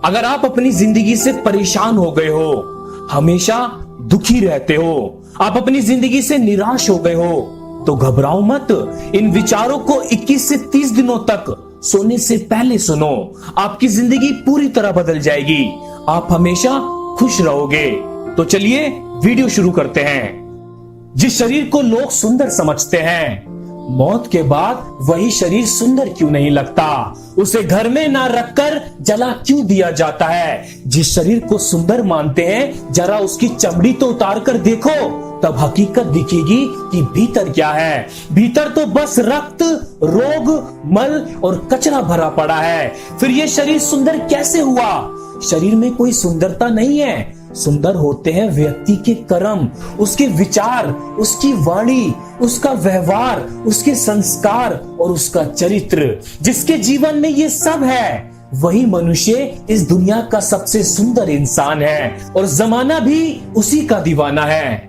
अगर आप अपनी जिंदगी से परेशान हो गए हो, हमेशा दुखी रहते हो, आप अपनी जिंदगी से निराश हो गए हो, तो घबराओ मत। इन विचारों को 21 से 30 दिनों तक सोने से पहले सुनो। आपकी जिंदगी पूरी तरह बदल जाएगी। आप हमेशा खुश रहोगे। तो चलिए वीडियो शुरू करते हैं। जिस शरीर को लोग सुंदर समझते हैं, मौत के बाद वही शरीर सुंदर क्यों नहीं लगता? उसे घर में ना रखकर जला क्यों दिया जाता है? जिस शरीर को सुंदर मानते हैं, जरा उसकी चमड़ी तो उतार कर देखो, तब हकीकत दिखेगी कि भीतर क्या है। भीतर तो बस रक्त, रोग, मल और कचरा भरा पड़ा है। फिर ये शरीर सुंदर कैसे हुआ? शरीर में कोई सुंदरता नहीं है। सुंदर होते हैं व्यक्ति के कर्म, उसके विचार, उसकी वाणी, उसका व्यवहार, उसके संस्कार और उसका चरित्र। जिसके जीवन में ये सब है, वही मनुष्य इस दुनिया का सबसे सुंदर इंसान है और जमाना भी उसी का दीवाना है।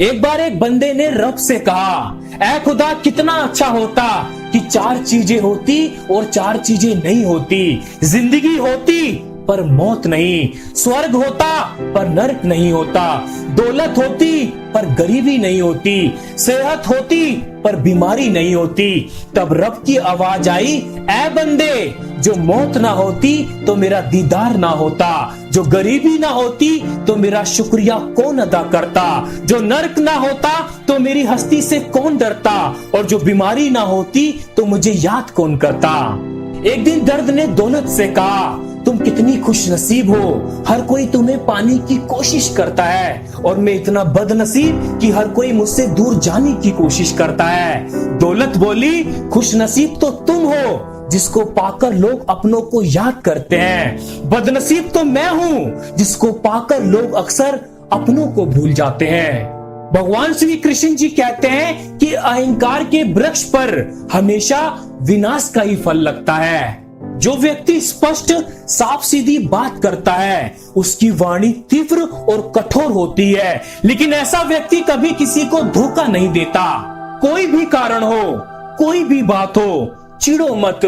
एक बार एक बंदे ने रब से कहा, ऐ खुदा, कितना अच्छा होता कि 4 चीजें होती और 4 चीजें नहीं होती। जिंदगी होती पर मौत नहीं, स्वर्ग होता पर नरक नहीं होता, दौलत होती पर गरीबी नहीं होती, सेहत होती पर बीमारी नहीं होती। तब रब की आवाज आई, ऐ बंदे, जो मौत ना होती तो मेरा दीदार ना होता, जो गरीबी ना होती तो मेरा शुक्रिया कौन अदा करता, जो नरक ना होता तो मेरी हस्ती से कौन डरता, और जो बीमारी ना होती तो मुझे याद कौन करता। एक दिन दर्द ने दौलत से कहा, तुम कितनी खुशनसीब हो, हर कोई तुम्हें पाने की कोशिश करता है और मैं इतना बदनसीब कि हर कोई मुझसे दूर जाने की कोशिश करता है। दौलत बोली, खुशनसीब तो तुम हो जिसको पाकर लोग अपनों को याद करते हैं। बदनसीब तो मैं हूँ जिसको पाकर लोग अक्सर अपनों को भूल जाते हैं। भगवान श्री कृष्ण जी कहते हैं कि अहंकार के वृक्ष पर हमेशा विनाश का ही फल लगता है। जो व्यक्ति स्पष्ट, साफ सीधी बात करता है, उसकी वाणी तीव्र और कठोर होती है, लेकिन ऐसा व्यक्ति कभी किसी को धोखा नहीं देता। कोई भी कारण हो, कोई भी बात हो, चिढ़ो मत,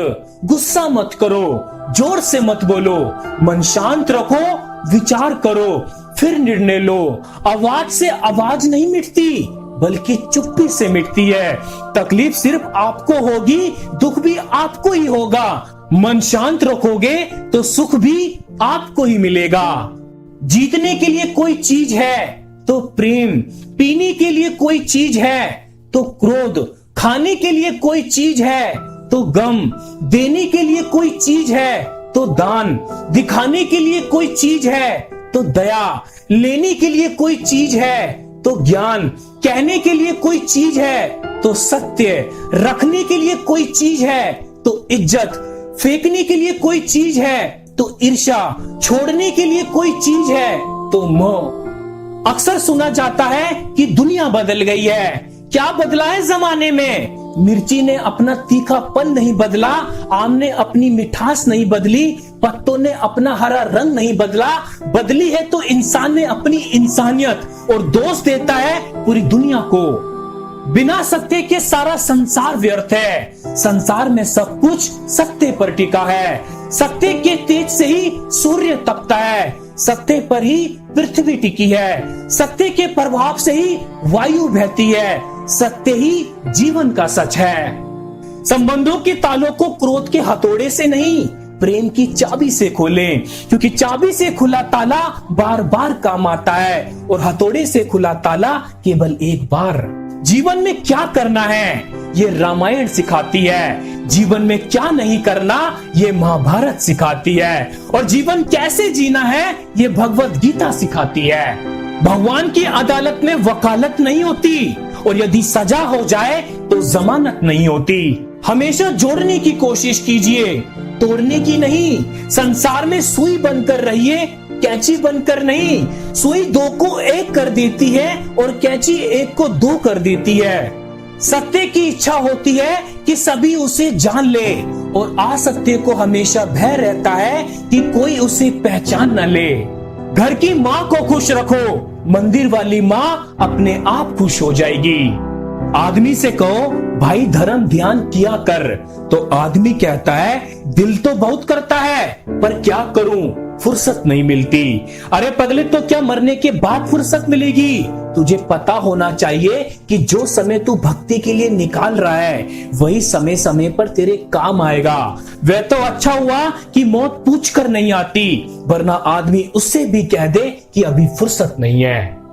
गुस्सा मत करो, जोर से मत बोलो, मन शांत रखो, विचार करो, फिर निर्णय लो। आवाज से आवाज नहीं मिटती, बल्कि चुप्पी से मिटती है। तकलीफ सिर्फ आपको होगी, दुख भी आपको ही होगा। मन शांत रखोगे तो सुख भी आपको ही मिलेगा। जीतने के लिए कोई चीज है तो प्रेम, पीने के लिए कोई चीज है तो क्रोध, खाने के लिए कोई चीज है तो गम, देने के लिए कोई चीज है तो दान, दिखाने के लिए कोई चीज है तो दया, लेने के लिए कोई चीज है तो ज्ञान, कहने के लिए कोई चीज है तो सत्य, रखने के लिए कोई चीज है तो इज्जत, फेंकने के लिए कोई चीज है तो ईर्ष्या, छोड़ने के लिए कोई चीज है तो मोह। अक्सर सुना जाता है कि दुनिया बदल गई है। क्या बदला है जमाने में? मिर्ची ने अपना तीखापन नहीं बदला, आम ने अपनी मिठास नहीं बदली, पत्तों ने अपना हरा रंग नहीं बदला। बदली है तो इंसान ने अपनी इंसानियत, और दोष देता है पूरी दुनिया को। बिना सत्य के सारा संसार व्यर्थ है। संसार में सब कुछ सत्य पर टिका है। सत्य के तेज से ही सूर्य तपता है, सत्य पर ही पृथ्वी टिकी है, सत्य के प्रभाव से ही वायु बहती है, सत्य ही जीवन का सच है। संबंधों के तालों को क्रोध के हथौड़े से नहीं, प्रेम की चाबी से खोलें, क्योंकि चाबी से खुला ताला बार बार काम आता है और हथौड़े से खुला ताला केवल एक बार। जीवन में क्या करना है, ये रामायण सिखाती है। जीवन में क्या नहीं करना, ये महाभारत सिखाती है। और जीवन कैसे जीना है, ये भगवत गीता सिखाती है। भगवान की अदालत में वकालत नहीं होती, और यदि सजा हो जाए तो जमानत नहीं होती। हमेशा जोड़ने की कोशिश कीजिए, तोड़ने की नहीं। संसार में सुई बनकर रहिए, कैंची बनकर नहीं। सुई 2 को 1 कर देती है और कैंची 1 को 2 कर देती है। सत्य की इच्छा होती है कि सभी उसे जान ले, और असत्य को हमेशा भय रहता है कि कोई उसे पहचान न ले। घर की माँ को खुश रखो, मंदिर वाली माँ अपने आप खुश हो जाएगी। आदमी से कहो भाई धर्म ध्यान किया कर, तो आदमी कहता है दिल तो बहुत करता है पर क्या करूं, फुर्सत नहीं मिलती। अरे पगले, तो क्या मरने के बाद फुर्सत मिलेगी? तुझे पता होना चाहिए कि जो समय तू भक्ति के लिए निकाल रहा है वही समय समय पर तेरे काम आएगा। वह तो अच्छा हुआ कि मौत पूछ कर नहीं आती, वरना आदमी उससे भी कह दे कि अभी फुर्सत नहीं है।